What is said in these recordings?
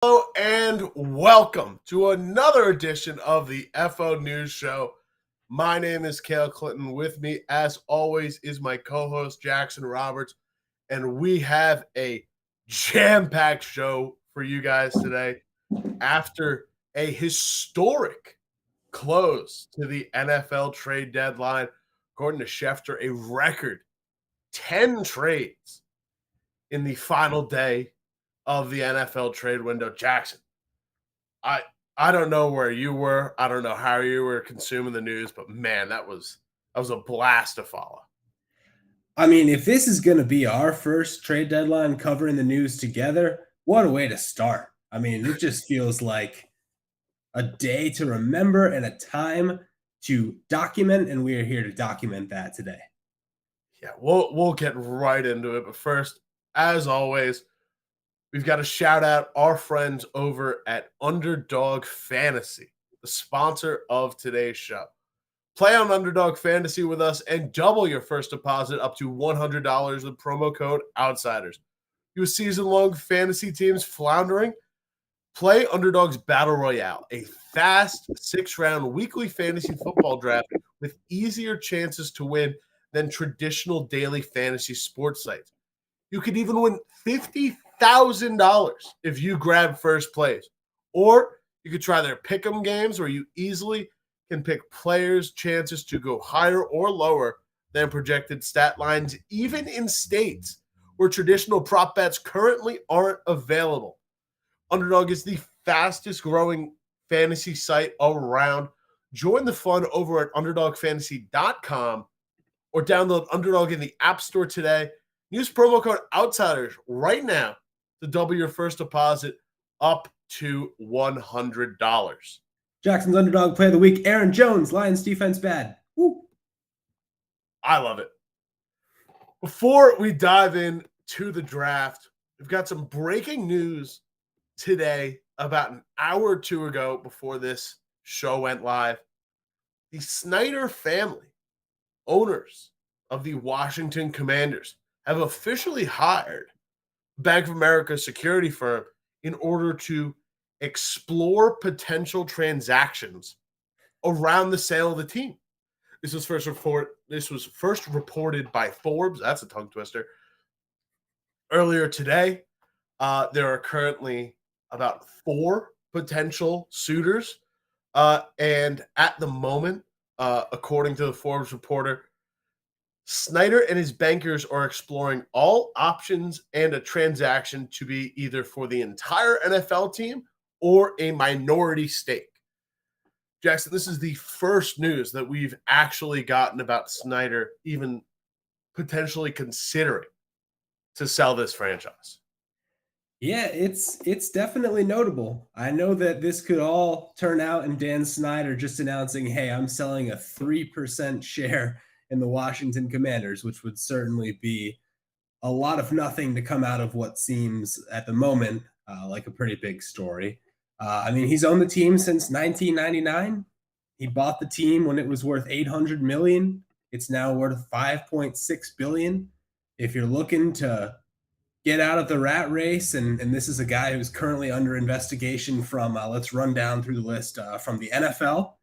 Hello and welcome to another edition of the FO News Show. My name is Cale Clinton. With me, as always, is my co-host Jackson Roberts, and we have a jam-packed show for you guys today. After a historic close to the NFL trade deadline, according to Schefter, a record 10 trades in the final day of the NFL trade window. Jackson, I don't know where you were. I don't know how you were consuming the news, but man, that was a blast to follow. I mean, if this is going to be our first trade deadline covering the news together, what a way to start. I mean, it just feels like a day to remember and a time to document, and we are here to document that today. Yeah, we'll get right into it, but first, as always, we've got to shout out our friends over at Underdog Fantasy, the sponsor of today's show. Play on Underdog Fantasy with us and double your first deposit up to $100 with promo code OUTSIDERS. You season-long fantasy teams floundering? Play Underdog's Battle Royale, a fast 6-round weekly fantasy football draft with easier chances to win than traditional daily fantasy sports sites. You could even win $50,000 if you grab first place. Or you could try their pick'em games where you easily can pick players' chances to go higher or lower than projected stat lines, even in states where traditional prop bets currently aren't available. Underdog is the fastest growing fantasy site around. Join the fun over at underdogfantasy.com or download Underdog in the App Store today. Use promo code OUTSIDERS right now to double your first deposit up to $100. Jackson's Underdog Play of the Week, Aaron Jones, Lions defense bad. Woo. I love it. Before we dive into the draft, we've got some breaking news today about an hour or two ago before this show went live. The Snyder family, owners of the Washington Commanders, have officially hired Bank of America security firm in order to explore potential transactions around the sale of the team. This was first reported by Forbes. That's a tongue twister. Earlier today, there are currently about 4 potential suitors. And at the moment, according to the Forbes reporter, Snyder and his bankers are exploring all options and a transaction to be either for the entire NFL team or a minority stake. Jackson, this is the first news that we've actually gotten about Snyder even potentially considering to sell this franchise. Yeah, it's definitely notable. I know that this could all turn out in Dan Snyder just announcing, hey, I'm selling a 3% share in the Washington Commanders, which would certainly be a lot of nothing to come out of what seems at the moment like a pretty big story. I mean, he's owned the team since 1999. He bought the team when it was worth $800 million. It's now worth $5.6 billion. If you're looking to get out of the rat race, and this is a guy who's currently under investigation from, let's run down through the list, from the NFL,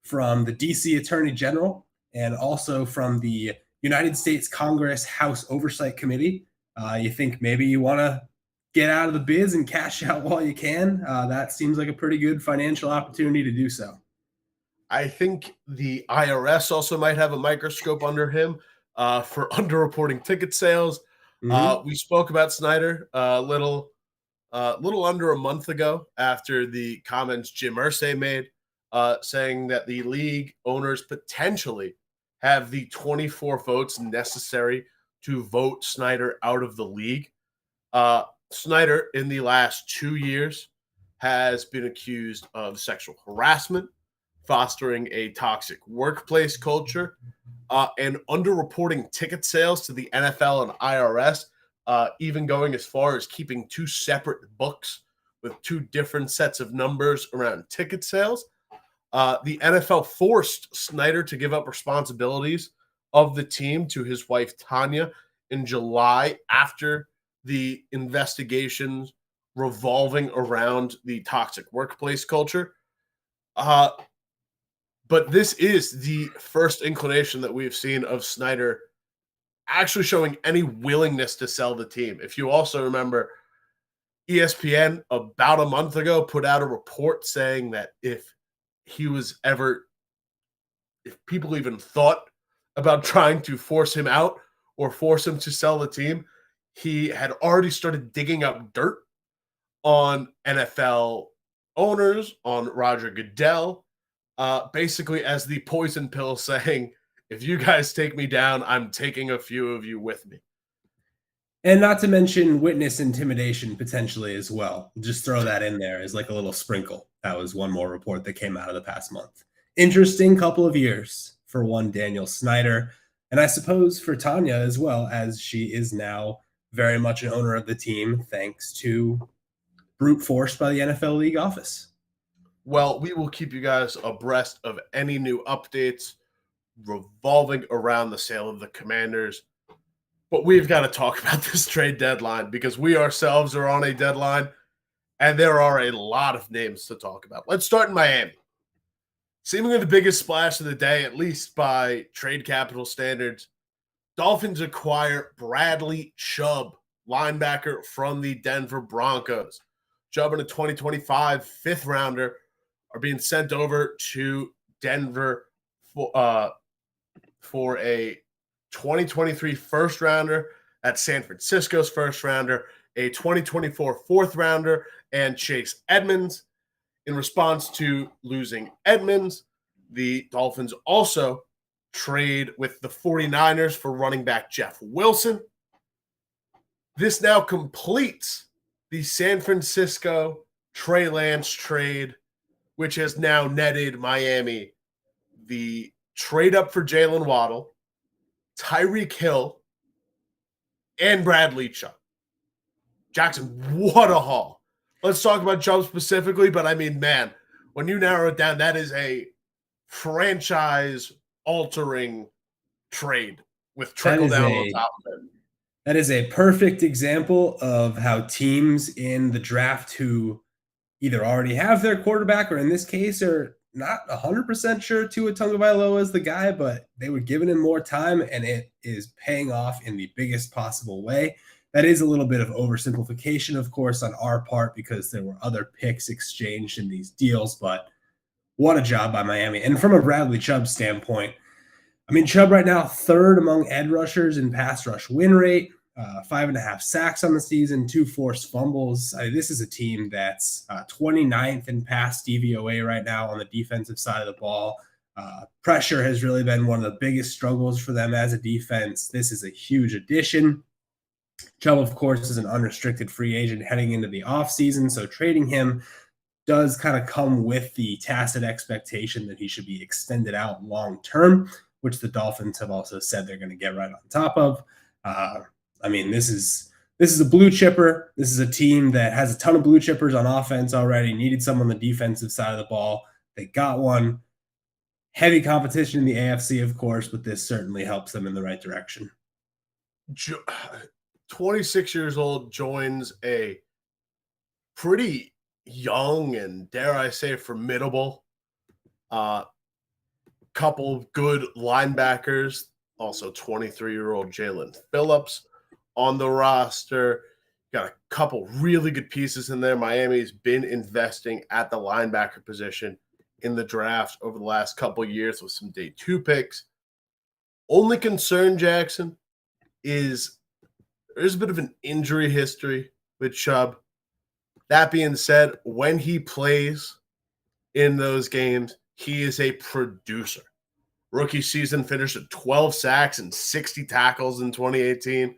from the DC Attorney General, and also from the United States Congress House Oversight Committee. You think maybe you want to get out of the biz and cash out while you can? That seems like a pretty good financial opportunity to do so. I think the IRS also might have a microscope under him for underreporting ticket sales. Mm-hmm. We spoke about Snyder a little under a month ago after the comments Jim Irsay made, saying that the league owners potentially have the 24 votes necessary to vote Snyder out of the league. Snyder, in the last 2 years, has been accused of sexual harassment, fostering a toxic workplace culture, and underreporting ticket sales to the NFL and IRS, even going as far as keeping 2 separate books with 2 different sets of numbers around ticket sales. The NFL forced Snyder to give up responsibilities of the team to his wife, Tanya, in July after the investigations revolving around the toxic workplace culture. But this is the first inclination that we've seen of Snyder actually showing any willingness to sell the team. If you also remember, ESPN about a month ago put out a report saying that if people even thought about trying to force him out or force him to sell the team, he had already started digging up dirt on NFL owners, on Roger Goodell, basically as the poison pill saying, if you guys take me down, I'm taking a few of you with me. And not to mention witness intimidation potentially as well. Just throw that in there as like a little sprinkle. That was one more report that came out of the past month. Interesting couple of years for one Daniel Snyder. And I suppose for Tanya as well, as she is now very much an owner of the team, thanks to brute force by the NFL League office. Well, we will keep you guys abreast of any new updates revolving around the sale of the Commanders. But we've got to talk about this trade deadline because we ourselves are on a deadline, and there are a lot of names to talk about. Let's start in Miami. Seemingly the biggest splash of the day, at least by trade capital standards, Dolphins acquire Bradley Chubb, linebacker from the Denver Broncos. Chubb and a 2025 fifth rounder are being sent over to Denver for a 2023 first rounder at San Francisco's first rounder, a 2024 fourth rounder, and Chase Edmonds. In response to losing Edmonds, the Dolphins also trade with the 49ers for running back Jeff Wilson. This now completes the San Francisco Trey Lance trade, which has now netted Miami the trade up for Jalen Waddle, Tyreek Hill, and Bradley Chubb. Jackson, what a haul. Let's talk about Chubb specifically, but I mean, man, when you narrow it down, that is a franchise-altering trade with trickle down on top of it. That is a perfect example of how teams in the draft who either already have their quarterback or in this case are not 100% sure Tua Tagovailoa is the guy, but they were giving him more time and it is paying off in the biggest possible way. That is a little bit of oversimplification, of course, on our part because there were other picks exchanged in these deals, but what a job by Miami. And from a Bradley Chubb standpoint, I mean, Chubb right now, third among edge rushers in pass rush win rate, 5.5 sacks on the season, 2 forced fumbles. This is a team that's 29th in pass DVOA right now on the defensive side of the ball. Pressure has really been one of the biggest struggles for them as a defense. This is a huge addition. Chubb, of course, is an unrestricted free agent heading into the offseason, so trading him does kind of come with the tacit expectation that he should be extended out long term, which the Dolphins have also said they're going to get right on top of. I mean, this is a blue chipper. This is a team that has a ton of blue chippers on offense already, needed someone on the defensive side of the ball. They got one. Heavy competition in the AFC, of course, but this certainly helps them in the right direction. 26 years old, joins a pretty young and, dare I say, formidable couple of good linebackers. Also 23-year-old Jalen Phillips on the roster. Got a couple really good pieces in there. Miami's been investing at the linebacker position in the draft over the last couple of years with some day 2 picks. Only concern, Jackson, is there's a bit of an injury history with Chubb. That being said, when he plays in those games, he is a producer. Rookie season finished at 12 sacks and 60 tackles in 2018.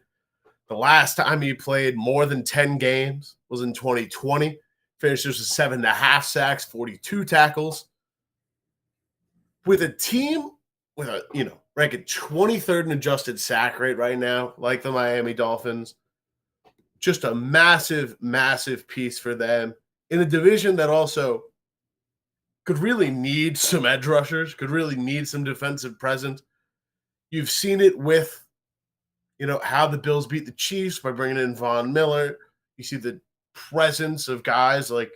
The last time he played more than 10 games was in 2020. Finished with 7.5 sacks, 42 tackles. With a team with a, ranked 23rd in adjusted sack rate right now, like the Miami Dolphins, just a massive, massive piece for them in a division that also could really need some edge rushers, could really need some defensive presence. You've seen it with, how the Bills beat the Chiefs by bringing in Von Miller. You see the presence of guys like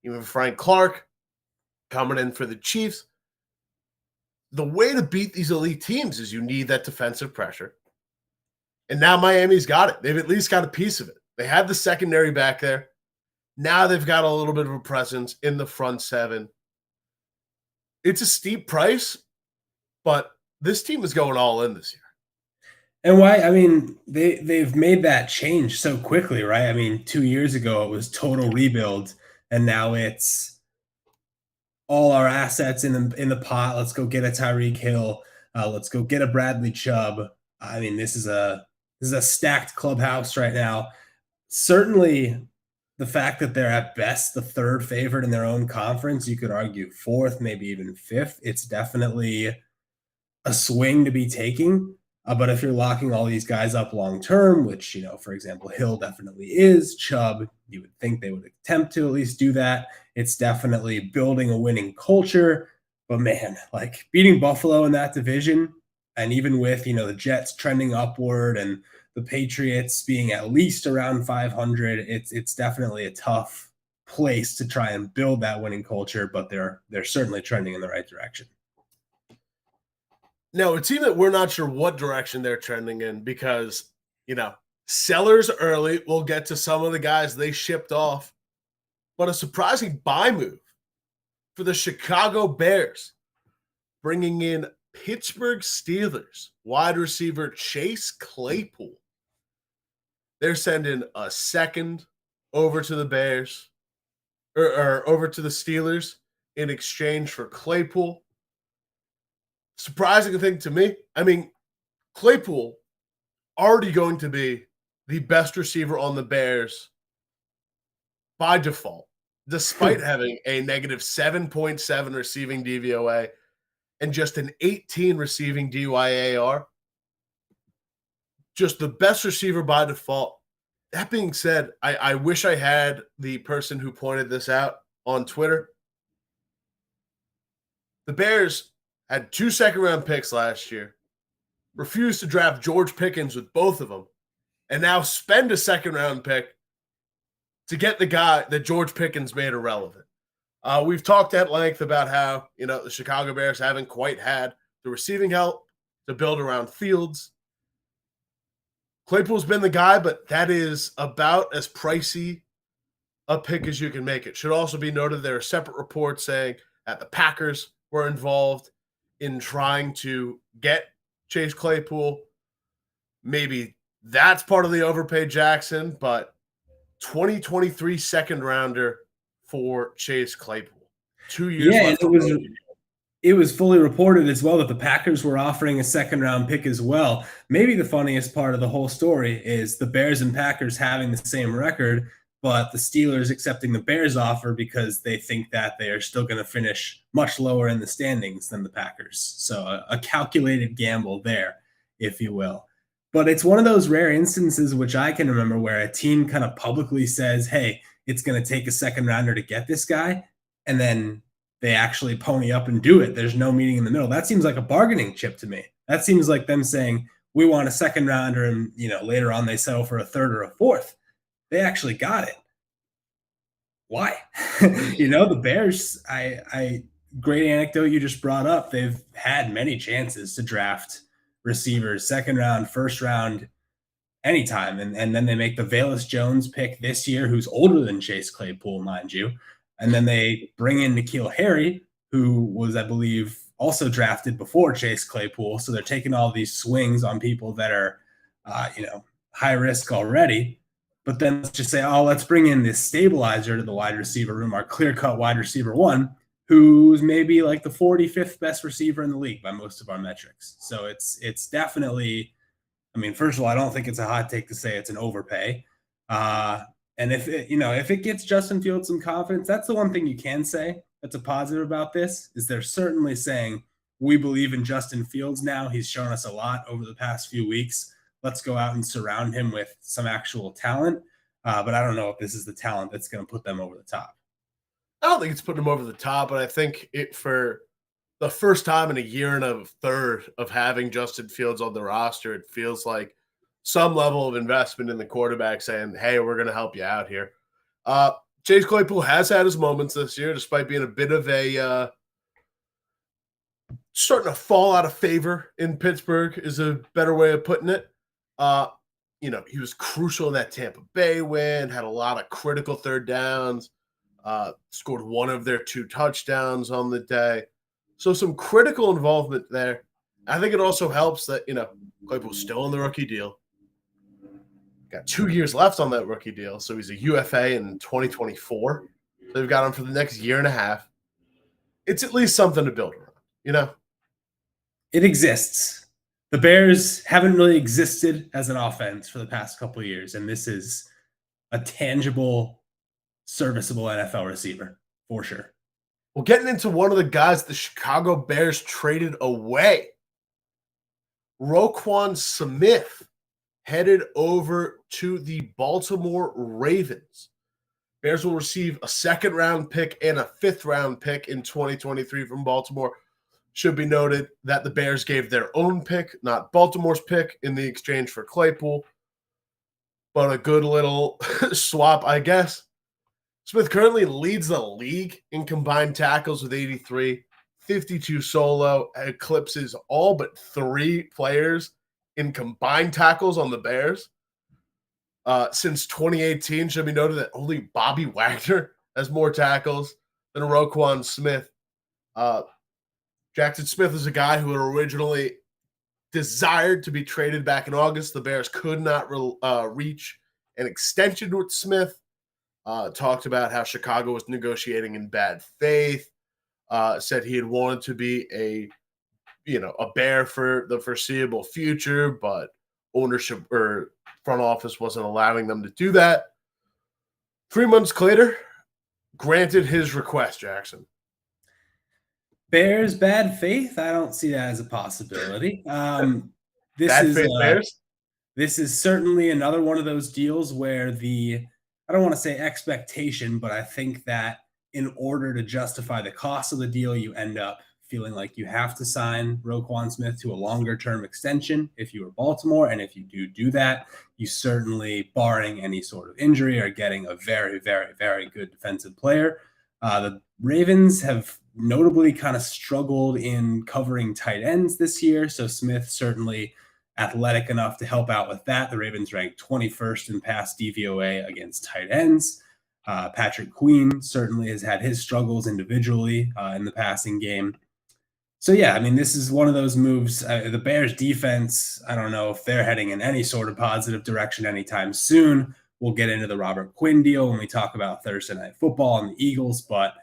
even Frank Clark coming in for the Chiefs. The way to beat these elite teams is you need that defensive pressure. And now Miami's got it. They've at least got a piece of it. They had the secondary back there. Now they've got a little bit of a presence in the front seven. It's a steep price, but this team is going all in this year. And why? I mean, they've made that change so quickly, right? I mean, 2 years ago it was total rebuild, and now it's all our assets in the pot. Let's go get a Tyreek Hill. Let's go get a Bradley Chubb. I mean, this is a stacked clubhouse right now. Certainly, the fact that they're at best the third favorite in their own conference, you could argue fourth, maybe even fifth. It's definitely a swing to be taking. But if you're locking all these guys up long term, which, you know, for example, Hill definitely is, Chubb, you would think they would attempt to at least do that. It's definitely building a winning culture. But man, like beating Buffalo in that division, and even with, you know, the Jets trending upward and the Patriots being at least around 500, it's definitely a tough place to try and build that winning culture. But they're certainly trending in the right direction. No, a team that we're not sure what direction they're trending in because, you know, sellers early. We'll get to some of the guys they shipped off. But a surprising buy move for the Chicago Bears, bringing in Pittsburgh Steelers wide receiver Chase Claypool. They're sending a second over to the Bears, or over to the Steelers in exchange for Claypool. Surprising thing to me, I mean, Claypool already going to be the best receiver on the Bears by default, despite having a negative 7.7 receiving DVOA and just an 18 receiving DYAR. Just the best receiver by default. That being said, I wish I had the person who pointed this out on Twitter. The Bears had 2 second-round picks last year, refused to draft George Pickens with both of them, and now spend a second-round pick to get the guy that George Pickens made irrelevant. We've talked at length about how, you know, the Chicago Bears haven't quite had the receiving help to build around Fields. Claypool's been the guy, but that is about as pricey a pick as you can make it. Should also be noted there are separate reports saying that the Packers were involved in trying to get Chase Claypool. Maybe that's part of the overpay Jackson, but 2023 second rounder for Chase Claypool. 2 years left. It was fully reported as well that the Packers were offering a second round pick as well. Maybe the funniest part of the whole story is the Bears and Packers having the same record, but the Steelers accepting the Bears offer because they think that they are still going to finish much lower in the standings than the Packers. So a calculated gamble there, if you will. But it's one of those rare instances, which I can remember, where a team kind of publicly says, hey, it's going to take a second rounder to get this guy. And then they actually pony up and do it. There's no meeting in the middle. That seems like a bargaining chip to me. That seems like them saying, we want a second rounder, and, you know, later on they settle for a third or a fourth. They actually got it. Why? You know, the Bears, great anecdote you just brought up. They've had many chances to draft receivers, second round, first round, anytime. And then they make the Velus Jones pick this year, who's older than Chase Claypool, mind you. And then they bring in N'Keal Harry, who was, I believe, also drafted before Chase Claypool. So they're taking all these swings on people that are, high risk already. But then let's just say, let's bring in this stabilizer to the wide receiver room, our clear-cut wide receiver one, who's maybe like the 45th best receiver in the league by most of our metrics. So it's definitely, I mean, first of all, I don't think it's a hot take to say it's an overpay. And if it gets Justin Fields some confidence, that's the one thing you can say that's a positive about this, is they're certainly saying, we believe in Justin Fields now. He's shown us a lot over the past few weeks. Let's go out and surround him with some actual talent. But I don't know if this is the talent that's going to put them over the top. I don't think it's putting them over the top, but I think it, for the first time in a year and a third of having Justin Fields on the roster, it feels like some level of investment in the quarterback saying, hey, we're going to help you out here. Chase Claypool has had his moments this year, despite being a bit of a starting to fall out of favor in Pittsburgh is a better way of putting it. Uh, he was crucial in that Tampa Bay win, had a lot of critical third downs, scored one of their 2 touchdowns on the day. So some critical involvement there. I think it also helps that, Claypool's still on the rookie deal. Got 2 years left on that rookie deal. So he's a UFA in 2024. So they've got him for the next year and a half. It's at least something to build around, It exists. The Bears haven't really existed as an offense for the past couple of years, and this is a tangible, serviceable NFL receiver for sure. Well, getting into one of the guys the Chicago Bears traded away, Roquan Smith headed over to the Baltimore Ravens. Bears will receive a 2nd-round pick and a 5th-round pick in 2023 from Baltimore. Should be noted that the Bears gave their own pick, not Baltimore's pick, in the exchange for Claypool. But a good little swap, I guess. Smith currently leads the league in combined tackles with 83, 52 solo, eclipses all but 3 players in combined tackles on the Bears. Since 2018, should be noted that only Bobby Wagner has more tackles than Roquan Smith. Jackson Smith is a guy who had originally desired to be traded back in August. The Bears could not reach an extension with Smith. Talked about how Chicago was negotiating in bad faith. Said he had wanted to be a Bear for the foreseeable future, but ownership or front office wasn't allowing them to do that. 3 months later, granted his request, Jackson. Bears bad faith? I don't see that as a possibility. Bears? This is certainly another one of those deals where I don't want to say expectation, but I think that in order to justify the cost of the deal, you end up feeling like you have to sign Roquan Smith to a longer-term extension if you were Baltimore. And if you do that, you certainly, barring any sort of injury, are getting a very, very, very good defensive player. The Ravens have notably kind of struggled in covering tight ends this year. So Smith certainly athletic enough to help out with that. The Ravens ranked 21st in pass DVOA against tight ends. Patrick Queen certainly has had his struggles individually in the passing game. So, yeah, I mean, this is one of those moves. The Bears defense, I don't know if they're heading in any sort of positive direction anytime soon. We'll get into the Robert Quinn deal when we talk about Thursday Night Football and the Eagles, but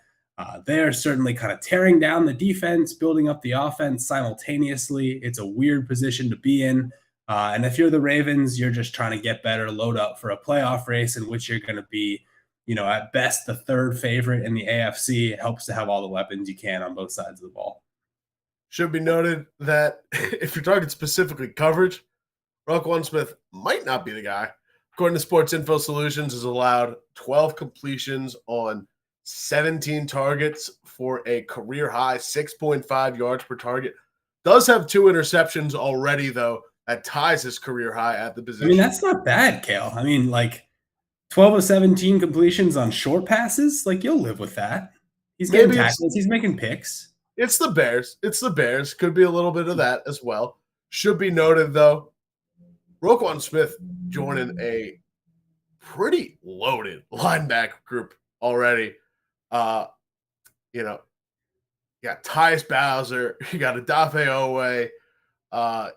they're certainly kind of tearing down the defense, building up the offense simultaneously. It's a weird position to be in. And if you're the Ravens, you're just trying to get better, load up for a playoff race in which you're going to be, at best the 3rd favorite in the AFC. It helps to have all the weapons you can on both sides of the ball. Should be noted that if you're talking specifically coverage, Roquan Smith might not be the guy. According to Sports Info Solutions, has allowed 12 completions on 17 targets for a career high 6.5 yards per target. Does have 2 interceptions already, though. That ties his career high at the position. I mean, that's not bad, Cale. I mean, 12 of 17 completions on short passes, you'll live with that. He's getting tackles. He's making picks. It's the Bears. Could be a little bit of that as well. Should be noted, though, Roquan Smith joining a pretty loaded linebacker group already. You got Tyus Bowser, you got Odafe Owe,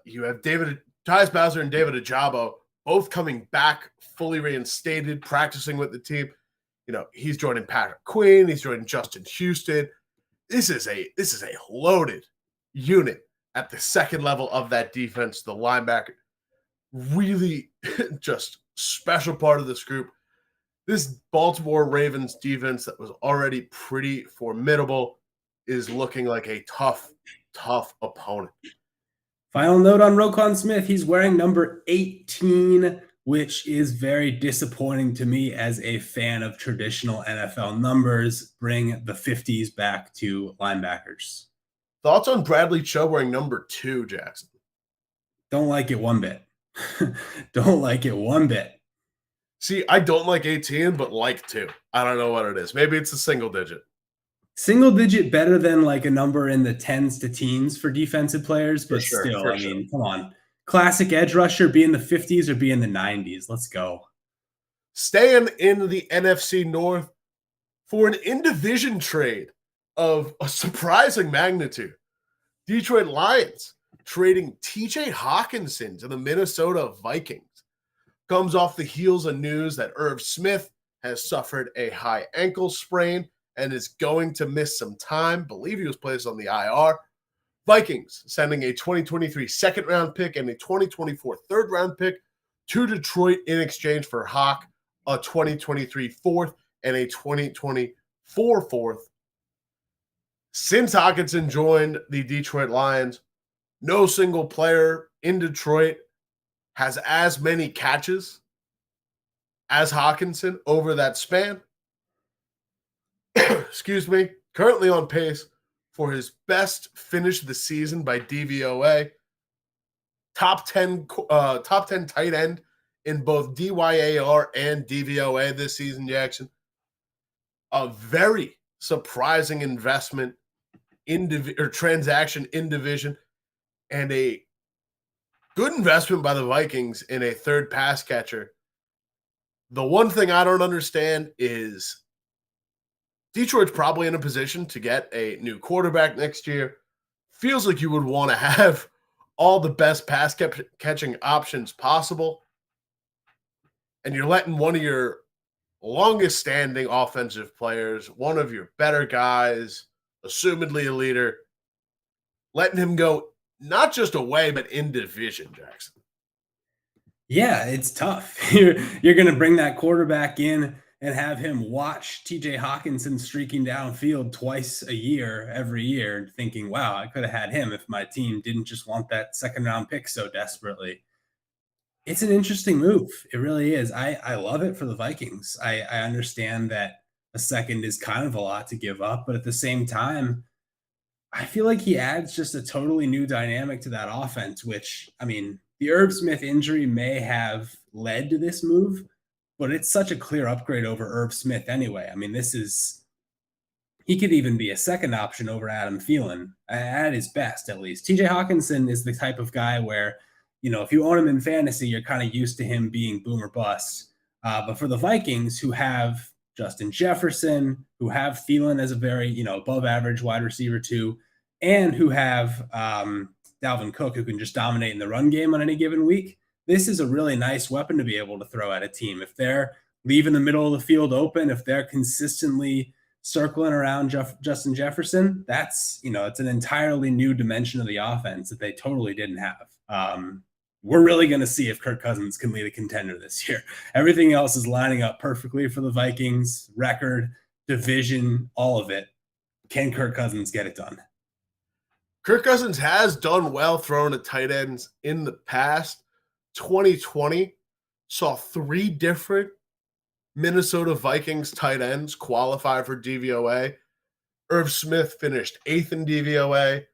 you have Tyus Bowser and David Ajabo both coming back fully reinstated, practicing with the team. He's joining Patrick Queen, he's joining Justin Houston. This is a loaded unit at the 2nd level of that defense. The linebacker, really just special part of this group. This Baltimore Ravens defense that was already pretty formidable is looking like a tough opponent. Final note on Roquan Smith, he's wearing number 18, which is very disappointing to me as a fan of traditional NFL numbers. Bring the 50s back to linebackers. Thoughts on Bradley Chubb wearing number 2, Jackson? Don't like it one bit. Don't like it one bit. See, I don't like 18, but like 2. I don't know what it is. Maybe it's a single digit. Single digit better than like a number in the tens to teens for defensive players, For but sure, still, for I sure. mean, come on. Classic edge rusher, be in the 50s or be in the 90s. Let's go. Staying in the NFC North for an in-division trade of a surprising magnitude. Detroit Lions trading TJ Hawkinson to the Minnesota Vikings. Comes off the heels of news that Irv Smith has suffered a high ankle sprain and is going to miss some time. Believe he was placed on the IR. Vikings sending a 2023 second round pick and a 2024 third round pick to Detroit in exchange for Hawk, a 2023 fourth and a 2024 fourth. Since Hawkinson joined the Detroit Lions, no single player in Detroit has as many catches as Hawkinson over that span. Excuse me. Currently on pace for his best finish of the season by DVOA. Top 10 tight end in both DYAR and DVOA this season, Jackson. A very surprising investment transaction in division, and a good investment by the Vikings in a third pass catcher. The one thing I don't understand is Detroit's probably in a position to get a new quarterback next year. Feels like you would want to have all the best pass catching options possible, and you're letting one of your longest standing offensive players, one of your better guys, assumedly a leader, letting him go not just away, but in division, Jackson. Yeah, it's tough. You're going to bring that quarterback in and have him watch TJ Hawkinson streaking downfield twice a year, every year, thinking, wow, I could have had him if my team didn't just want that second round pick so desperately. It's an interesting move. It really is. I love it for the Vikings. I understand that a second is kind of a lot to give up, but at the same time, I feel like he adds just a totally new dynamic to that offense, which, I mean, the Irv Smith injury may have led to this move, but it's such a clear upgrade over Irv Smith anyway. I mean, he could even be a second option over Adam Thielen at his best, at least. TJ Hawkinson is the type of guy where, if you own him in fantasy, you're kind of used to him being boom or bust. But for the Vikings, who have Justin Jefferson, who have Thielen as a very, above average wide receiver too, and who have Dalvin Cook, who can just dominate in the run game on any given week, this is a really nice weapon to be able to throw at a team. If they're leaving the middle of the field open, if they're consistently circling around Justin Jefferson, that's, it's an entirely new dimension of the offense that they totally didn't have. We're really going to see if Kirk Cousins can lead a contender this year. Everything else is lining up perfectly for the Vikings. Record, division, all of it. Can Kirk Cousins get it done? Kirk Cousins has done well throwing at tight ends in the past. 2020 saw 3 different Minnesota Vikings tight ends qualify for DVOA. Irv Smith finished 8th in DVOA.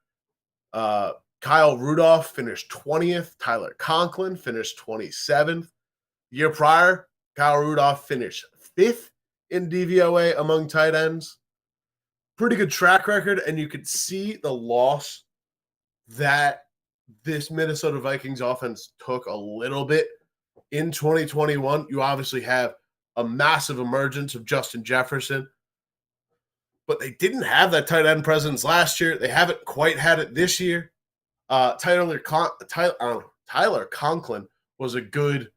Kyle Rudolph finished 20th. Tyler Conklin finished 27th. Year prior, Kyle Rudolph finished 5th in DVOA among tight ends. Pretty good track record, and you could see the loss that this Minnesota Vikings offense took a little bit in 2021. You obviously have a massive emergence of Justin Jefferson, but they didn't have that tight end presence last year. They haven't quite had it this year. Tyler Conklin was a good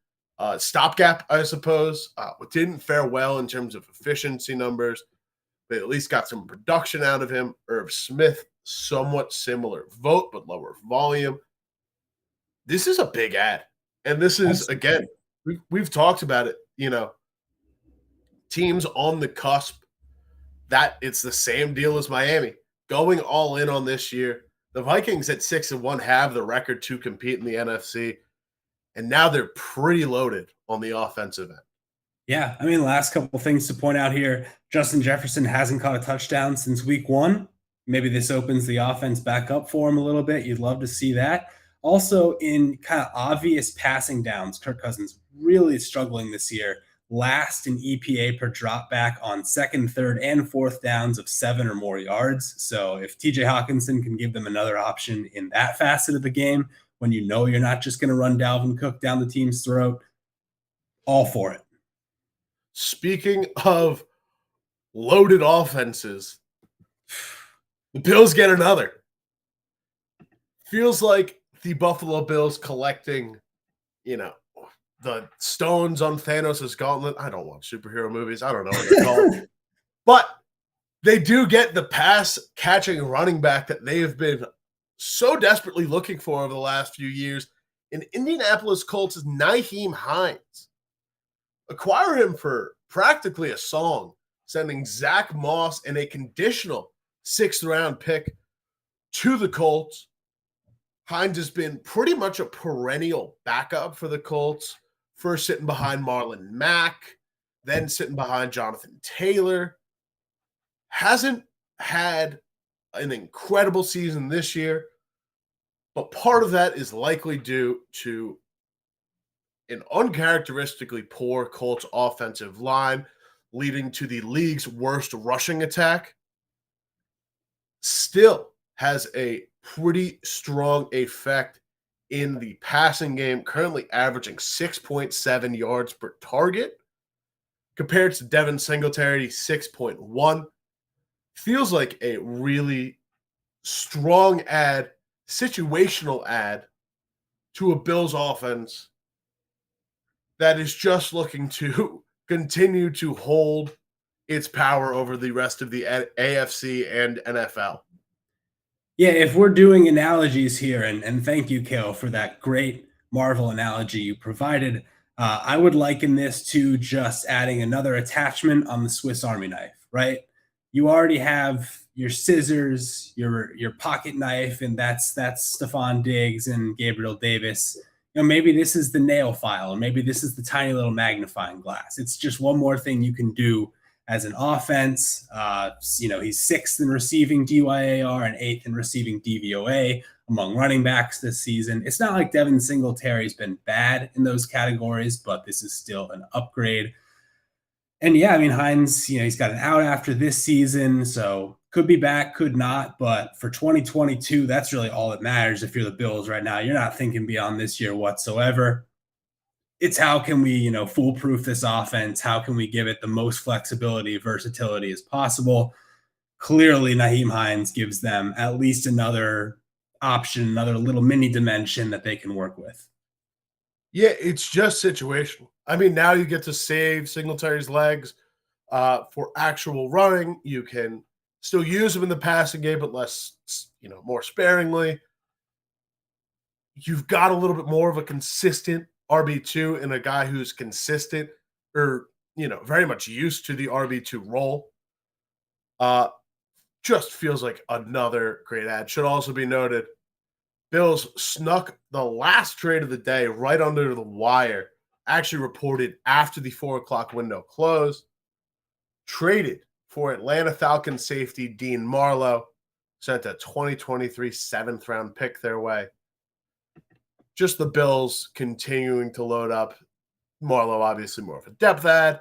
stopgap, I suppose. Didn't fare well in terms of efficiency numbers. They at least got some production out of him. Irv Smith, somewhat similar vote, but lower volume. This is a big ad. And this is, again, we've talked about it, teams on the cusp that it's the same deal as Miami. Going all in on this year. The Vikings at 6-1 have the record to compete in the NFC. And now they're pretty loaded on the offensive end. Yeah, I mean, last couple things to point out here. Justin Jefferson hasn't caught a touchdown since week 1. Maybe this opens the offense back up for him a little bit. You'd love to see that. Also, in kind of obvious passing downs, Kirk Cousins really struggling this year. last in EPA per drop back on second, third, and fourth downs of 7 or more yards. So if TJ Hawkinson can give them another option in that facet of the game, when you know you're not just going to run Dalvin Cook down the team's throat, all for it. Speaking of loaded offenses, the Bills get another. Feels like the Buffalo Bills collecting, the stones on Thanos' gauntlet. I don't watch superhero movies. I don't know what they're called. But they do get the pass-catching running back that they have been so desperately looking for over the last few years in Indianapolis Colts' Nyheim Hines. Acquire him for practically a song, sending Zach Moss and a conditional 6th-round pick to the Colts. Hines has been pretty much a perennial backup for the Colts, first sitting behind Marlon Mack, then sitting behind Jonathan Taylor. Hasn't had an incredible season this year, but part of that is likely due to an uncharacteristically poor Colts offensive line, leading to the league's worst rushing attack. Still has a pretty strong effect in the passing game, currently averaging 6.7 yards per target compared to Devin Singletary 6.1. Feels like a really strong add, situational add to a Bills offense that is just looking to continue to hold its power over the rest of the AFC and NFL. Yeah, if we're doing analogies here, and thank you, Cale, for that great Marvel analogy you provided, I would liken this to just adding another attachment on the Swiss Army knife, right? You already have your scissors, your pocket knife, and that's Stephon Diggs and Gabriel Davis. Maybe this is the nail file, or maybe this is the tiny little magnifying glass. It's just one more thing you can do as an offense. He's 6th in receiving DYAR and 8th in receiving DVOA among running backs this season. It's not like Devin Singletary's been bad in those categories, but this is still an upgrade. And yeah, I mean, Hines, he's got an out after this season, so could be back, could not. But for 2022, that's really all that matters. If you're the Bills right now, you're not thinking beyond this year whatsoever. It's how can we, foolproof this offense? How can we give it the most flexibility, versatility as possible? Clearly, Nyheim Hines gives them at least another option, another little mini dimension that they can work with. Yeah, it's just situational. I mean, now you get to save Singletary's legs for actual running. You can still use them in the passing game, but less, more sparingly. You've got a little bit more of a consistent RB2 and a guy who's consistent or, very much used to the RB2 role. Just feels like another great ad. Should also be noted, Bills snuck the last trade of the day right under the wire, actually reported after the 4:00 window closed. Traded for Atlanta Falcons safety Dean Marlowe, sent a 2023 7th-round pick their way. Just the Bills continuing to load up. Marlowe, obviously, more of a depth ad.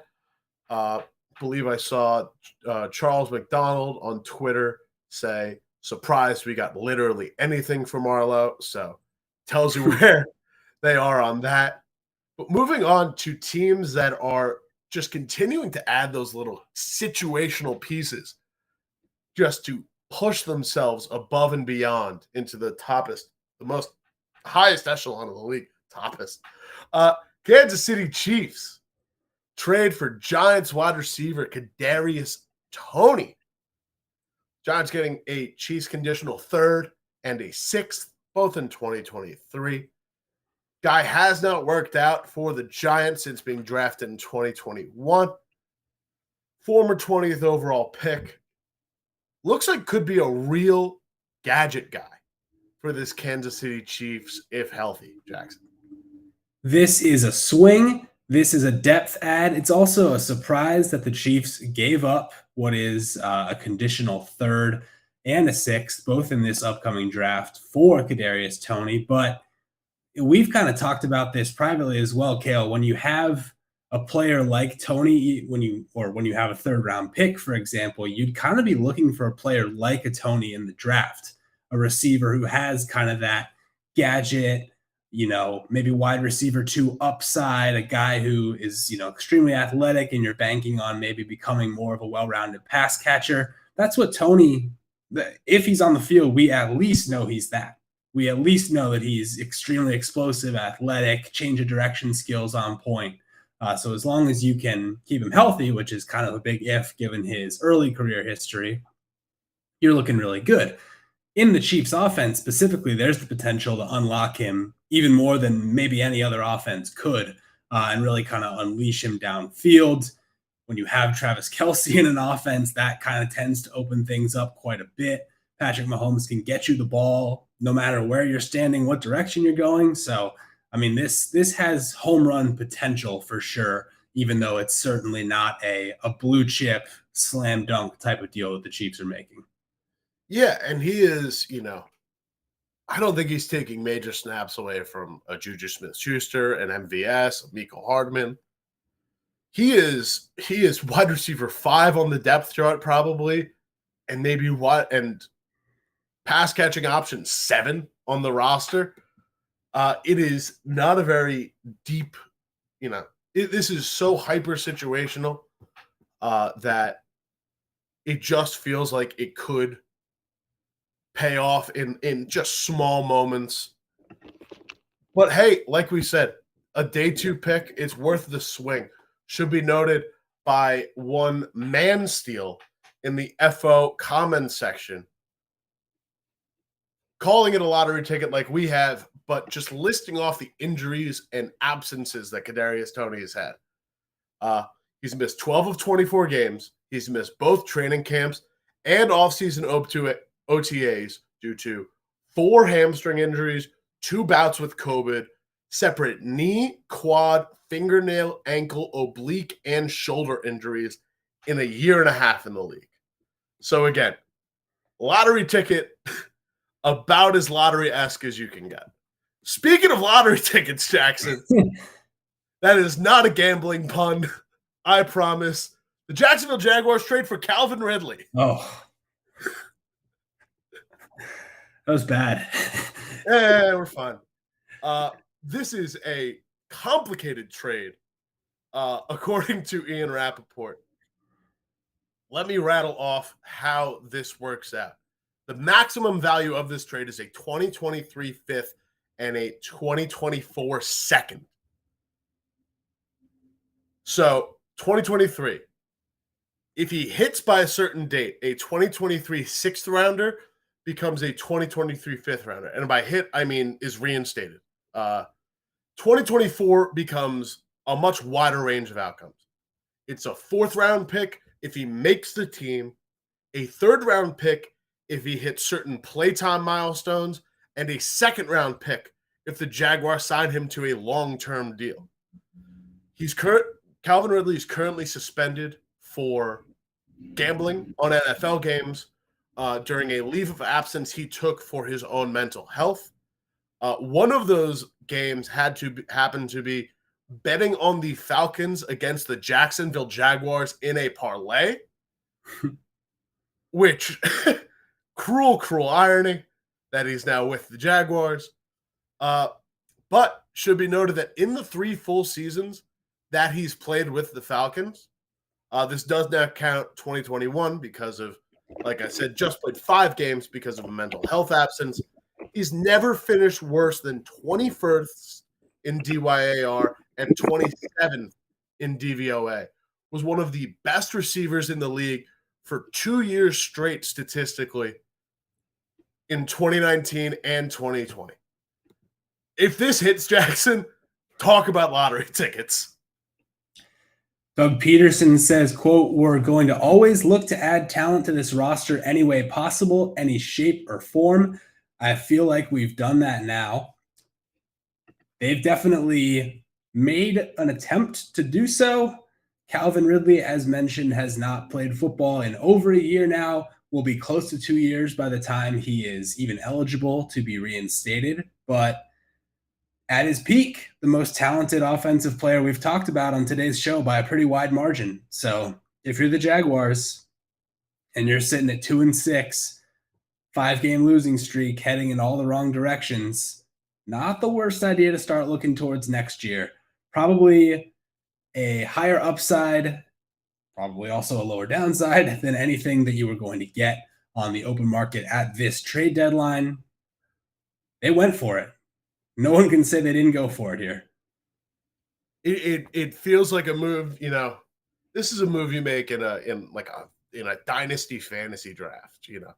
Believe I saw Charles McDonald on Twitter say, surprised we got literally anything from Marlowe. So tells you where they are on that. But moving on to teams that are just continuing to add those little situational pieces just to push themselves above and beyond into the most highest echelon of the league. Kansas City Chiefs trade for Giants wide receiver KADARIUS TONEY. Giants getting a Chiefs conditional 3rd and a 6th, both in 2023. Guy has not worked out for the Giants since being drafted in 2021. Former 20th overall pick. Looks like could be a real gadget guy for this Kansas City Chiefs if healthy, Jackson. This is a swing. This is a depth add. It's also a surprise that the Chiefs gave up what is a conditional 3rd and a 6th, both in this upcoming draft for KADARIUS TONEY. But we've kind of talked about this privately as well, Cale. When you have a player like TONEY, when you have a third round pick, for example, you'd kind of be looking for a player like a TONEY in the draft, a receiver who has kind of that gadget, maybe wide receiver 2 upside, a guy who is, extremely athletic, and you're banking on maybe becoming more of a well-rounded pass catcher. That's what TONEY, if he's on the field, we at least know he's that. We at least know that he's extremely explosive, athletic, change of direction skills on point. So as long as you can keep him healthy, which is kind of a big if given his early career history, you're looking really good. In the Chiefs offense specifically, there's the potential to unlock him even more than maybe any other offense could, and really kind of unleash him downfield. When you have Travis Kelce in an offense, that kind of tends to open things up quite a bit. Patrick Mahomes can get you the ball no matter where you're standing, what direction you're going. So, I mean, this has home run potential for sure, even though it's certainly not a blue chip slam dunk type of deal that the Chiefs are making. Yeah, and he is, I don't think he's taking major snaps away from a Juju Smith-Schuster, an MVS, a Mecole Hardman. He is wide receiver 5 on the depth chart probably, and maybe pass catching option 7 on the roster. It is not a very deep, this is so hyper situational that it just feels like it could pay off in just small moments. But hey, like we said, a day 2 pick, it's worth the swing. Should be noted by one Man Steal in the FO comment section, calling it a lottery ticket like we have, but just listing off the injuries and absences that Kadarius Toney has had. He's missed 12 of 24 games. He's missed both training camps and offseason OTAs due to 4 hamstring injuries, 2 bouts with COVID, separate knee, quad, fingernail, ankle, oblique, and shoulder injuries in a year and a half in the league. So again, lottery ticket, about as lottery-esque as you can get. Speaking of lottery tickets, Jackson, that is not a gambling pun, I promise. The Jacksonville Jaguars trade for Calvin Ridley. Oh, that was bad. We're fine. This is a complicated trade, according to Ian Rappaport. Let me rattle off how this works out. The maximum value of this trade is a 2023 fifth and a 2024 second. So 2023, if he hits by a certain date, a 2023 sixth rounder becomes a 2023 fifth rounder. And by hit, I mean is reinstated. 2024 becomes a much wider range of outcomes. It's a 4th round pick if he makes the team, a 3rd round pick if he hits certain playtime milestones, and a 2nd round pick if the Jaguars sign him to a long-term deal. Calvin Ridley is currently suspended for gambling on NFL games during a leave of absence he took for his own mental health. One of those games happened to be betting on the Falcons against the Jacksonville Jaguars in a parlay, which cruel irony that he's now with the Jaguars. But should be noted that in the 3 full seasons that he's played with the Falcons, this does not count 2021 because of, like I said, just played 5 games because of a mental health absence. He's never finished worse than 21st in DYAR and 27th in DVOA. Was one of the best receivers in the league for 2 years straight statistically in 2019 and 2020. If this hits, Jackson, talk about lottery tickets. Doug Peterson says, quote, "We're going to always look to add talent to this roster any way possible, any shape or form. I feel like we've done that now." They've definitely made an attempt to do so. Calvin Ridley, as mentioned, has not played football in over a year now, will be close to 2 years by the time he is even eligible to be reinstated. But at his peak, the most talented offensive player we've talked about on today's show by a pretty wide margin. So if you're the Jaguars and you're sitting at 2-6, 5-game losing streak, heading in all the wrong directions, not the worst idea to start looking towards next year. Probably a higher upside, probably also a lower downside than anything that you were going to get on the open market at this trade deadline. They went for it. No one can say they didn't go for it here. It feels like a move, you know. This is a move you make in a dynasty fantasy draft, you know.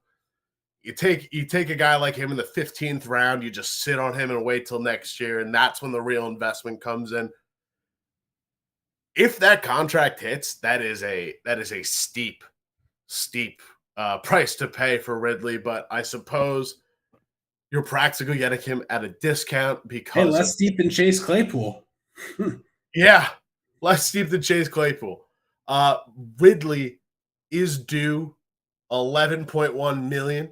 You take a guy like him in the 15th round, you just sit on him and wait till next year, and that's when the real investment comes in. If that contract hits, that is a steep price to pay for Ridley, but I suppose you're practically getting him at a discount because less steep than Chase Claypool. Yeah, less steep than Chase Claypool. Ridley is due $11.1 million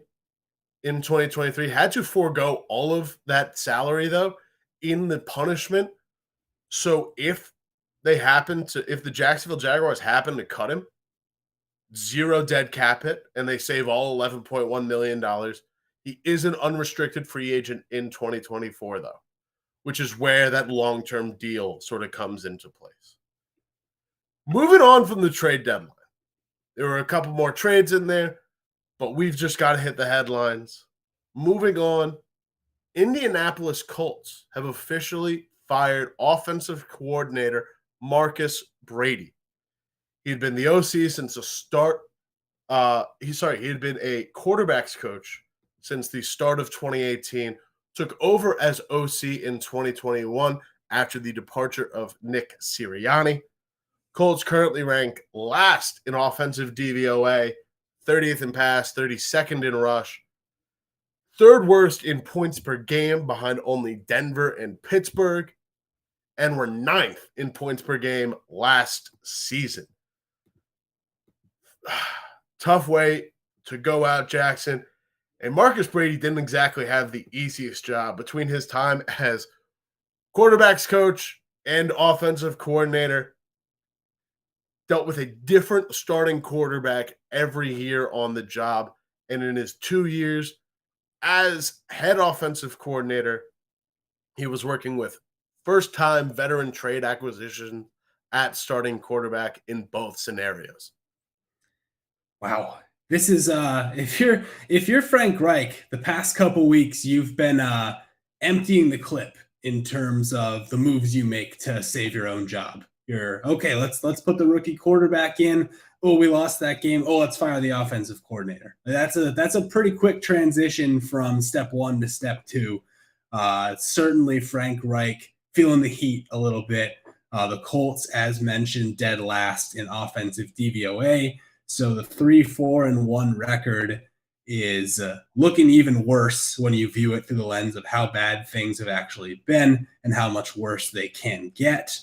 in 2023. Had to forego all of that salary though in the punishment. So if the Jacksonville Jaguars happen to cut him, zero dead cap hit, and they save all $11.1 million, he is an unrestricted free agent in 2024 though, which is where that long-term deal sort of comes into place. Moving on from the trade deadline, there were a couple more trades in there, but we've just got to hit the headlines. Moving on, Indianapolis Colts have officially fired offensive coordinator Marcus Brady. He had been the OC since the start. He had been a quarterbacks coach since the start of 2018. Took over as OC in 2021 after the departure of Nick Sirianni. Colts currently rank last in offensive DVOA, 30th in pass, 32nd in rush, third worst in points per game behind only Denver and Pittsburgh, and were 9th in points per game last season. Tough way to go out, Jackson. And Marcus Brady didn't exactly have the easiest job between his time as quarterbacks coach and offensive coordinator. Dealt with a different starting quarterback every year on the job. And in his 2 years as head offensive coordinator, he was working with first-time veteran trade acquisition at starting quarterback in both scenarios. Wow. This is if you're Frank Reich, the past couple weeks you've been emptying the clip in terms of the moves you make to save your own job. You're okay, let's put the rookie quarterback in. Oh, we lost that game. Oh, let's fire the offensive coordinator. That's a pretty quick transition from step 1 to step 2. Certainly Frank Reich feeling the heat a little bit. The Colts, as mentioned, dead last in offensive DVOA. So the 3-4-1 record is looking even worse when you view it through the lens of how bad things have actually been and how much worse they can get.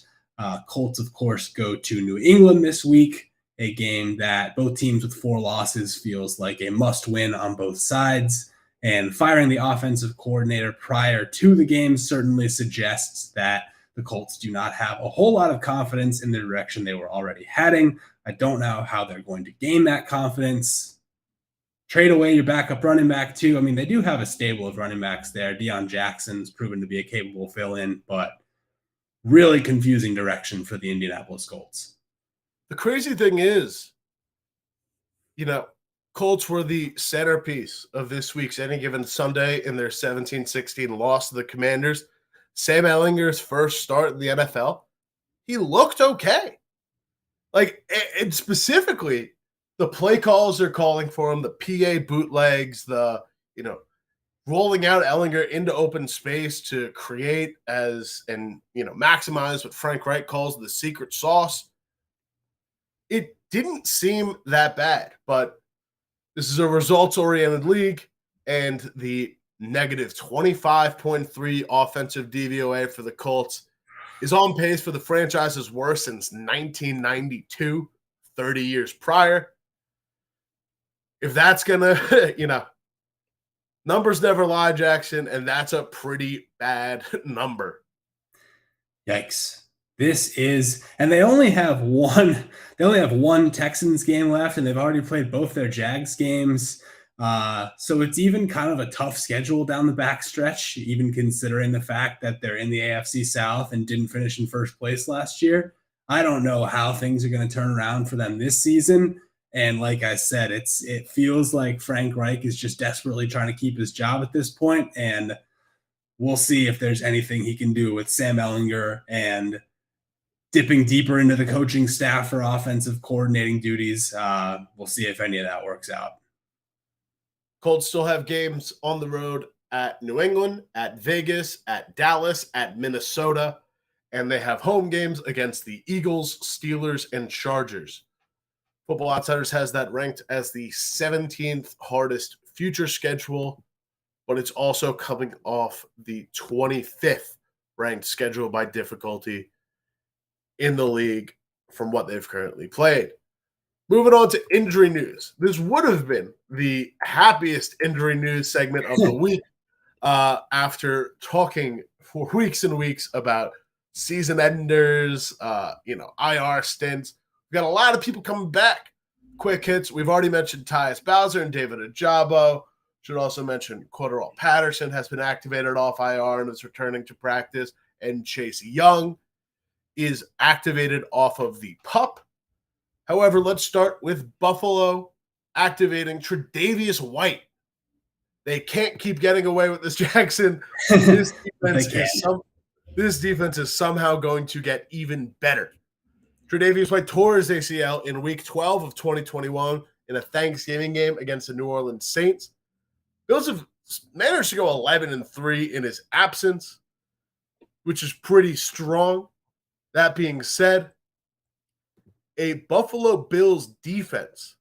Colts, of course, go to New England this week, a game that both teams with 4 losses feels like a must-win on both sides. And firing the offensive coordinator prior to the game certainly suggests that the Colts do not have a whole lot of confidence in the direction they were already heading. I don't know how they're going to gain that confidence. Trade away your backup running back, too. I mean, they do have a stable of running backs there. Deion Jackson's proven to be a capable fill-in, but really confusing direction for the Indianapolis Colts. The crazy thing is, you know, Colts were the centerpiece of this week's Any Given Sunday in their 17-16 loss to the Commanders. Sam Ehlinger's first start in the NFL, he looked okay. Like, and specifically, the play calls they're calling for him, the PA bootlegs, the, you know, rolling out Ehlinger into open space to create maximize what Frank Reich calls the secret sauce. It didn't seem that bad, but this is a results-oriented league, and the negative 25.3 offensive DVOA for the Colts is on pace for the franchise's worst since 1992, 30 years prior. If that's going to, Numbers never lie, Jackson, and that's a pretty bad number. Yikes. And they only have one Texans game left, and they've already played both their Jags games. So it's even kind of a tough schedule down the back stretch, even considering the fact that they're in the AFC South and didn't finish in first place last year. I don't know how things are going to turn around for them this season. And like I said, it feels like Frank Reich is just desperately trying to keep his job at this point, and we'll see if there's anything he can do with Sam Ehlinger and dipping deeper into the coaching staff for offensive coordinating duties. We'll see if any of that works out. Colts still have games on the road at New England, at Vegas, at Dallas, at Minnesota, and they have home games against the Eagles, Steelers, and Chargers. Football Outsiders has that ranked as the 17th hardest future schedule, but it's also coming off the 25th ranked schedule by difficulty in the league from what they've currently played. Moving on to injury news. This would have been the happiest injury news segment of the week after talking for weeks and weeks about season enders, IR stints. We've got a lot of people coming back. Quick hits. We've already mentioned Tyus Bowser and David Ajabo. Should also mention Cordarrelle Patterson has been activated off IR and is returning to practice. And Chase Young is activated off of the PUP. However, let's start with Buffalo activating Tre'Davious White. They can't keep getting away with this, Jackson. This defense is somehow going to get even better. Tre'Davious White tore his ACL in Week 12 of 2021 in a Thanksgiving game against the New Orleans Saints. Bills have managed to go 11-3 in his absence, which is pretty strong. That being said, a Buffalo Bills defense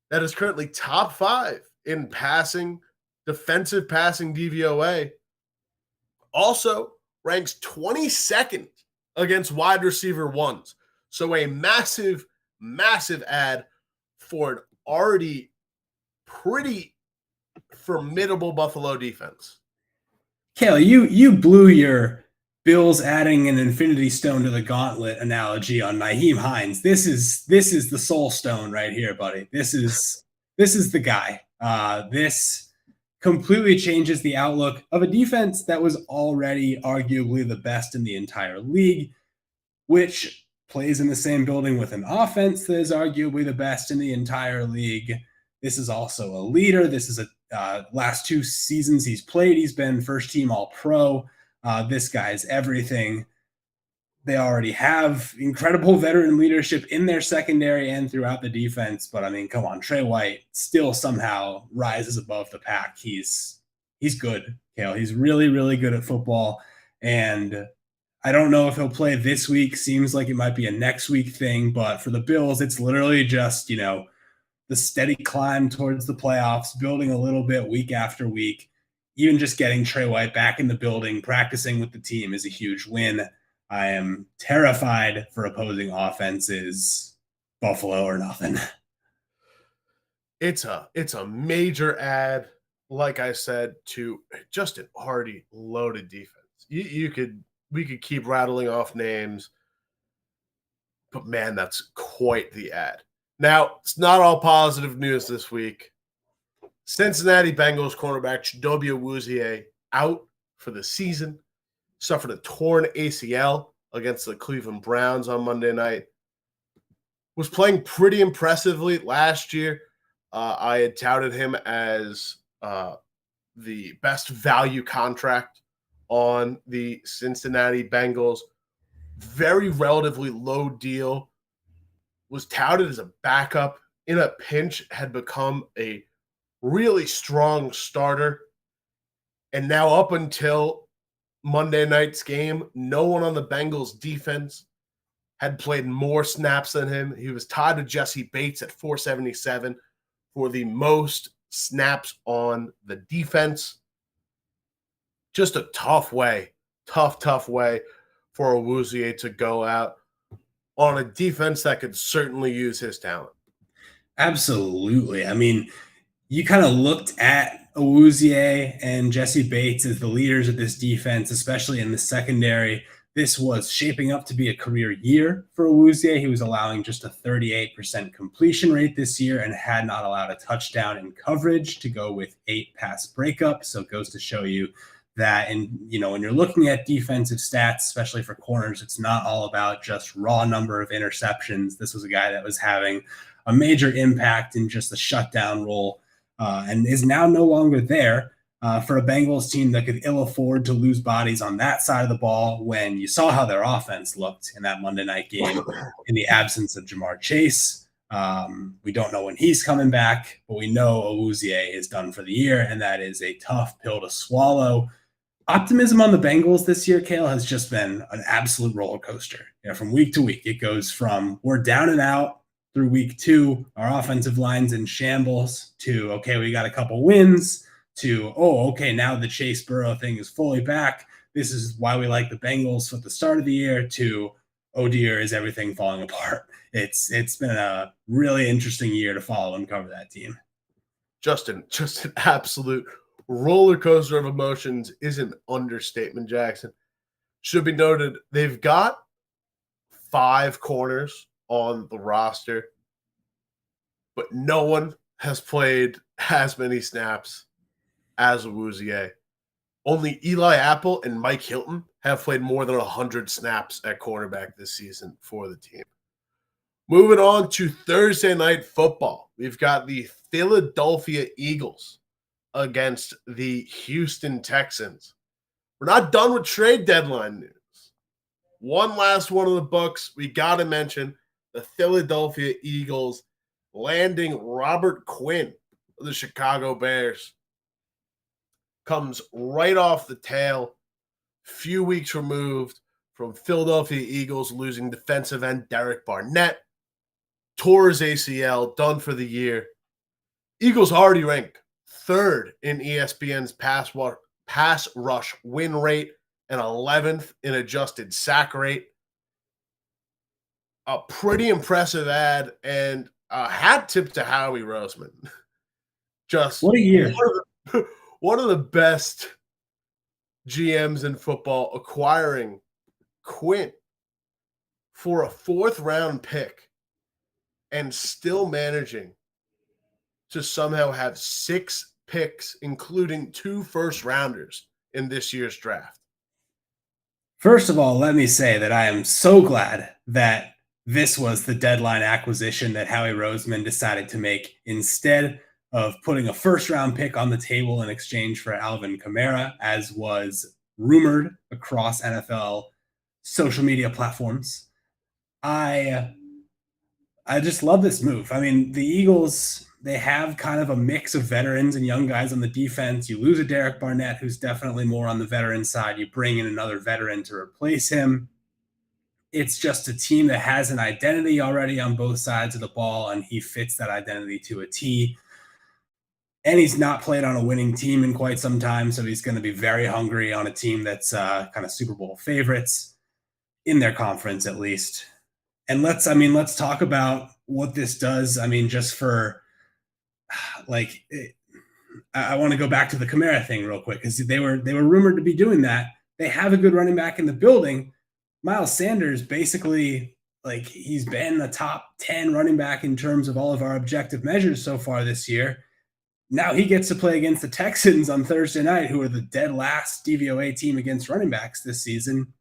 that is currently top 5 in defensive passing DVOA, also ranks 22nd against wide receiver ones. So a massive, massive add for an already pretty formidable Buffalo defense. Cale, you blew your Bills adding an Infinity Stone to the gauntlet analogy on Nyheim Hines. This is the Soul Stone right here, buddy. This is the guy. This completely changes the outlook of a defense that was already arguably the best in the entire league, which plays in the same building with an offense that is arguably the best in the entire league. This is also a leader. This is last 2 seasons he's played, he's been first team All-Pro. This guy's everything. They already have incredible veteran leadership in their secondary and throughout the defense. But I mean, come on, Trey White still somehow rises above the pack. He's good, Cale. He's really, really good at football. And I don't know if he'll play this week. Seems like it might be a next week thing. But for the Bills, it's literally just, the steady climb towards the playoffs, building a little bit week after week. Even just getting Trey White back in the building, practicing with the team is a huge win. I am terrified for opposing offenses, Buffalo or nothing. It's a major add, like I said, to just an already loaded defense. We could keep rattling off names, but man, that's quite the add. Now, it's not all positive news this week. Cincinnati Bengals cornerback Chidobe Awuzie out for the season, suffered a torn ACL against the Cleveland Browns on Monday night. Was playing pretty impressively last year. I had touted him as the best value contract on the Cincinnati Bengals. Very relatively low deal. Was touted as a backup in a pinch, had become a really strong starter. And now up until Monday night's game, no one on the Bengals defense had played more snaps than him. He was tied to Jesse Bates at 477 for the most snaps on the defense. Just a tough way for Awuzie to go out on a defense that could certainly use his talent. Absolutely. I mean, you kind of looked at Awuzie and Jesse Bates as the leaders of this defense, especially in the secondary. This was shaping up to be a career year for Awuzie. He was allowing just a 38% completion rate this year and had not allowed a touchdown in coverage to go with 8 pass breakups. So it goes to show you that, and when you're looking at defensive stats, especially for corners, it's not all about just raw number of interceptions. This was a guy that was having a major impact in just the shutdown role, and is now no longer there, for a Bengals team that could ill afford to lose bodies on that side of the ball when you saw how their offense looked in that Monday night game in the absence of Jamar Chase. We don't know when he's coming back, but we know Awuzie is done for the year, and that is a tough pill to swallow. Optimism on the Bengals this year, Cale, has just been an absolute roller coaster. From week to week, it goes from we're down and out through week 2, our offensive line's in shambles, to okay, we got a couple wins, to okay, now the Chase Burrow thing is fully back. This is why we like the Bengals at the start of the year, to oh dear, is everything falling apart? It's been a really interesting year to follow and cover that team. Just an absolute roller coaster of emotions is an understatement, Jackson. Should be noted, they've got 5 corners on the roster, but no one has played as many snaps as Awuzie. Only Eli Apple and Mike Hilton have played more than 100 snaps at cornerback this season for the team. Moving on to Thursday night football, we've got the Philadelphia Eagles against the Houston Texans. We're not done with trade deadline news. One last one of the books. We got to mention the Philadelphia Eagles landing Robert Quinn of the Chicago Bears. Comes right off the tail, few weeks removed from Philadelphia Eagles losing defensive end Derek Barnett, tore his ACL, done for the year. Eagles already rank 3rd in ESPN's pass rush win rate and 11th in adjusted sack rate. A pretty impressive ad, and a hat tip to Howie Roseman. Just what a year. One of the best GMs in football, acquiring Quinn for a 4th round pick and still managing to somehow have 6 picks, including 2 first rounders in this year's draft. First of all, let me say that I am so glad that this was the deadline acquisition that Howie Roseman decided to make instead of putting a first-round pick on the table in exchange for Alvin Kamara, as was rumored across NFL social media platforms. I just love this move. I mean, the Eagles, they have kind of a mix of veterans and young guys on the defense. You lose a Derek Barnett, who's definitely more on the veteran side. You bring in another veteran to replace him. It's just a team that has an identity already on both sides of the ball, and he fits that identity to a T. And he's not played on a winning team in quite some time, so he's going to be very hungry on a team that's kind of Super Bowl favorites in their conference, at least. And let's talk about what this does. I mean, just for I want to go back to the Kamara thing real quick, because they were rumored to be doing that. They have a good running back in the building. Miles Sanders, basically, he's been a top 10 running back in terms of all of our objective measures so far this year. Now he gets to play against the Texans on Thursday night, who are the dead last DVOA team against running backs this season.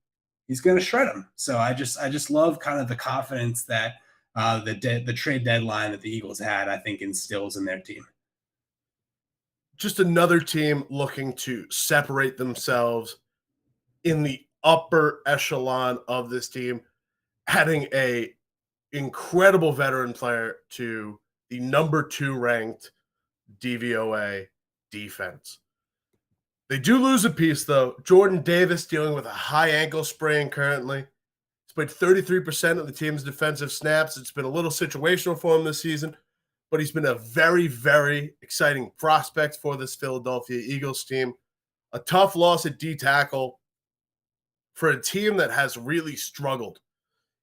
He's going to shred them. So I just love kind of the confidence that the trade deadline that the Eagles had, I think, instills in their team. Just another team looking to separate themselves in the upper echelon of this team, adding a incredible veteran player to the number 2 ranked DVOA defense. They do lose a piece, though. Jordan Davis dealing with a high ankle sprain currently. He's played 33% of the team's defensive snaps. It's been a little situational for him this season, but he's been a very, very exciting prospect for this Philadelphia Eagles team. A tough loss at D tackle for a team that has really struggled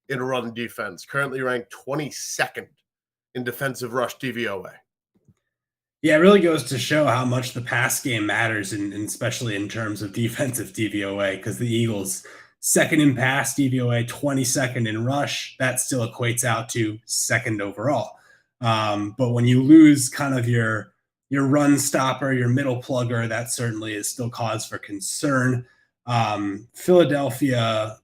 in run defense, currently ranked 22nd in defensive rush DVOA. Yeah, it really goes to show how much the pass game matters, and especially in terms of defensive DVOA, because the Eagles second in pass DVOA, 22nd in rush, that still equates out to second overall. But when you lose kind of your run stopper, your middle plugger, that certainly is still cause for concern. Philadelphia,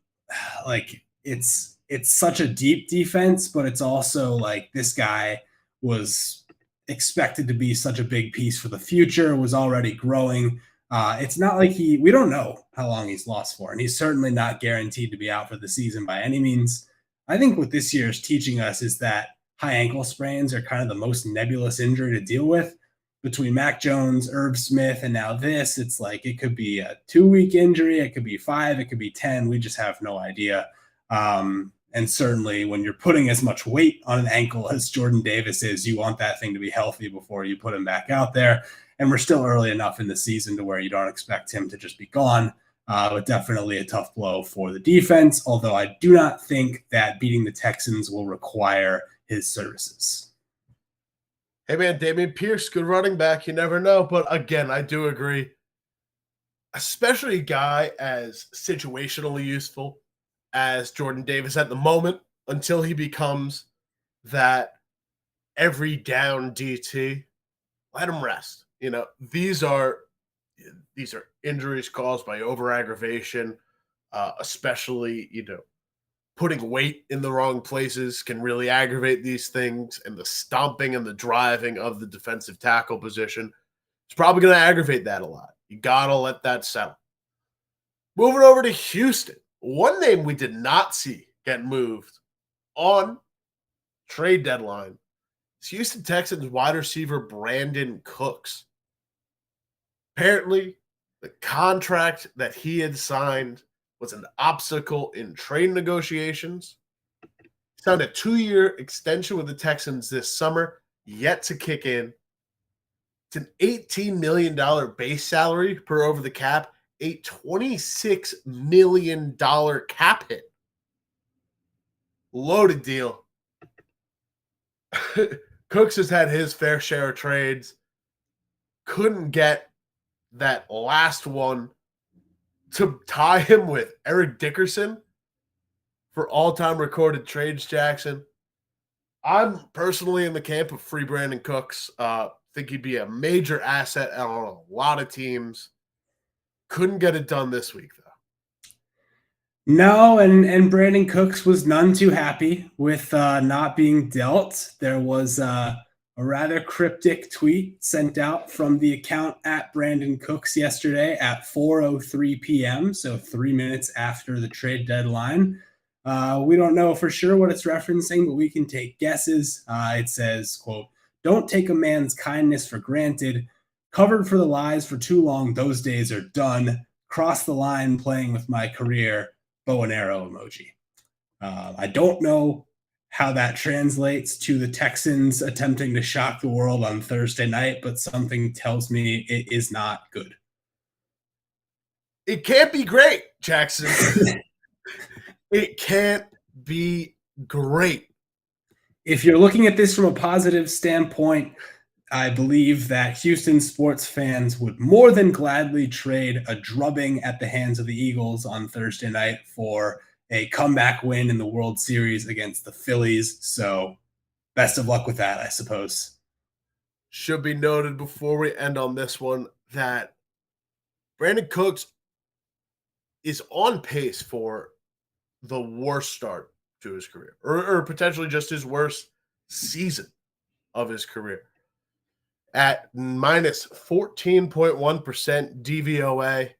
like it's such a deep defense, but it's also like this guy was expected to be such a big piece for the future, was already growing. It's not like we don't know how long he's lost for, and he's certainly not guaranteed to be out for the season by any means. I think what this year is teaching us is that high ankle sprains are kind of the most nebulous injury to deal with. Between Mac Jones, Irv Smith, and now this, it's like it could be a 2-week injury, it could be 5, it could be 10. We just have no idea. And certainly when you're putting as much weight on an ankle as Jordan Davis is, you want that thing to be healthy before you put him back out there. And we're still early enough in the season to where you don't expect him to just be gone. But definitely a tough blow for the defense, although I do not think that beating the Texans will require his services. Hey, man, Dameon Pierce, good running back. You never know. But again, I do agree, especially a guy as situationally useful as Jordan Davis at the moment, until he becomes that every down DT, let him rest. These are injuries caused by over aggravation, especially putting weight in the wrong places can really aggravate these things, and the stomping and the driving of the defensive tackle position is probably going to aggravate that a lot. You got to let that settle. Moving over to Houston, one name we did not see get moved on trade deadline is Houston Texans wide receiver Brandon Cooks. Apparently, the contract that he had signed was an obstacle in trade negotiations. He signed a 2-year extension with the Texans this summer, yet to kick in. It's an $18 million base salary per over the cap, a $26 million cap hit. Loaded deal. Cooks has had his fair share of trades. Couldn't get that last one to tie him with Eric Dickerson for all-time recorded trades, Jackson. I'm personally in the camp of free Brandon Cooks. Think he'd be a major asset on a lot of teams. Couldn't get it done this week, though. No, and Brandon Cooks was none too happy with not being dealt. There was a rather cryptic tweet sent out from the account at Brandon Cooks yesterday at 4:03 p.m., so 3 minutes after the trade deadline. We don't know for sure what it's referencing, but we can take guesses. It says, quote, "Don't take a man's kindness for granted. Covered for the lies for too long. Those days are done. Cross the line playing with my career. Bow and arrow emoji." I don't know how that translates to the Texans attempting to shock the world on Thursday night, but something tells me it is not good. It can't be great, Jackson. It can't be great. If you're looking at this from a positive standpoint, I believe that Houston sports fans would more than gladly trade a drubbing at the hands of the Eagles on Thursday night for a comeback win in the World Series against the Phillies. So best of luck with that, I suppose. Should be noted before we end on this one that Brandon Cooks is on pace for the worst start to his career, or potentially just his worst season of his career. At minus 14.1% DVOA.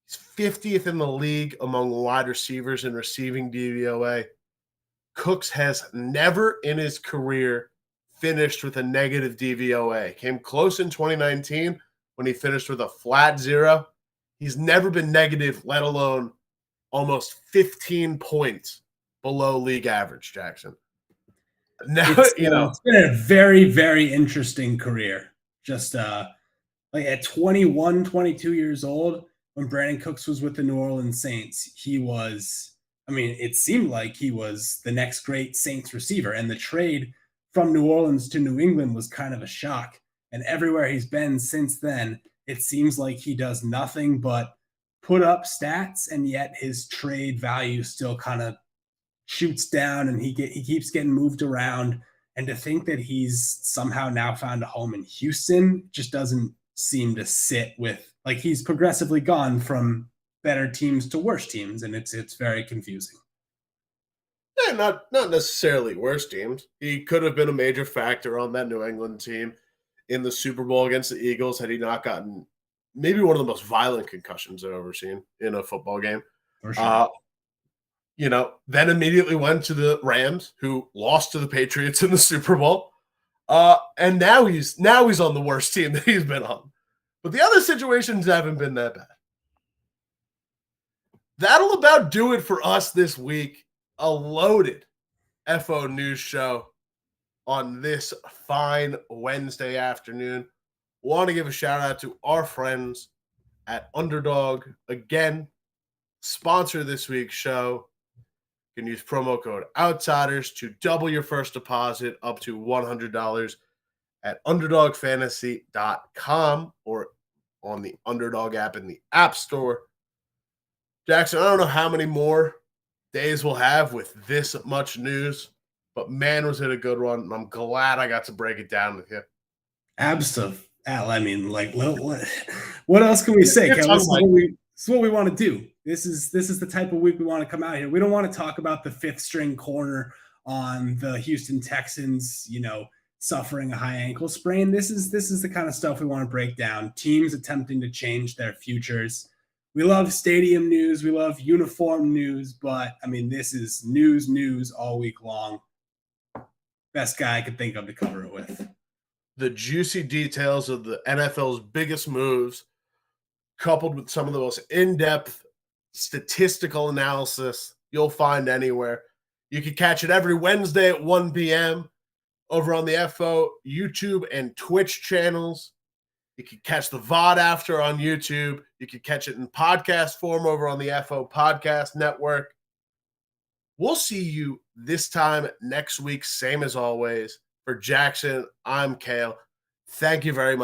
He's 50th in the league among wide receivers in receiving DVOA. Cooks has never in his career finished with a negative DVOA. Came close in 2019 when he finished with a flat 0. He's never been negative, let alone almost 15 points below league average, Jackson. Now, it's been a very, very interesting career. Just like at 21, 22 years old, when Brandon Cooks was with the New Orleans Saints, it seemed like he was the next great Saints receiver. And the trade from New Orleans to New England was kind of a shock. And everywhere he's been since then, it seems like he does nothing but put up stats, and yet his trade value still kind of shoots down, and he keeps getting moved around. And to think that he's somehow now found a home in Houston just doesn't seem to sit with, like, he's progressively gone from better teams to worse teams, and it's very confusing. Yeah, not necessarily worse teams. He could have been a major factor on that New England team in the Super Bowl against the Eagles had he not gotten maybe one of the most violent concussions I've ever seen in a football game. For sure. Then immediately went to the Rams, who lost to the Patriots in the Super Bowl. And now he's on the worst team that he's been on. But the other situations haven't been that bad. That'll about do it for us this week. A loaded FO news show on this fine Wednesday afternoon. Want to give a shout out to our friends at Underdog. Again, sponsor this week's show. You can use promo code OUTSIDERS to double your first deposit up to $100 at UnderdogFantasy.com or on the Underdog app in the App Store. Jackson, I don't know how many more days we'll have with this much news, but man, was it a good one, and I'm glad I got to break it down with you. Absolutely. I mean, like, what else can we say? This is what we want to do. This is the type of week we want to come out here. We don't want to talk about the fifth string corner on the Houston Texans, suffering a high ankle sprain. This is the kind of stuff we want to break down. Teams attempting to change their futures. We love stadium news. We love uniform news, but I mean, this is news all week long. Best guy I could think of to cover it with. The juicy details of the NFL's biggest moves, coupled with some of the most in-depth statistical analysis you'll find anywhere. You can catch it every Wednesday at 1 p.m. over on the FO YouTube and Twitch channels. You can catch the VOD after on YouTube. You can catch it in podcast form over on the FO Podcast Network. We'll see you this time next week, same as always. For Jackson, I'm Cale. Thank you very much.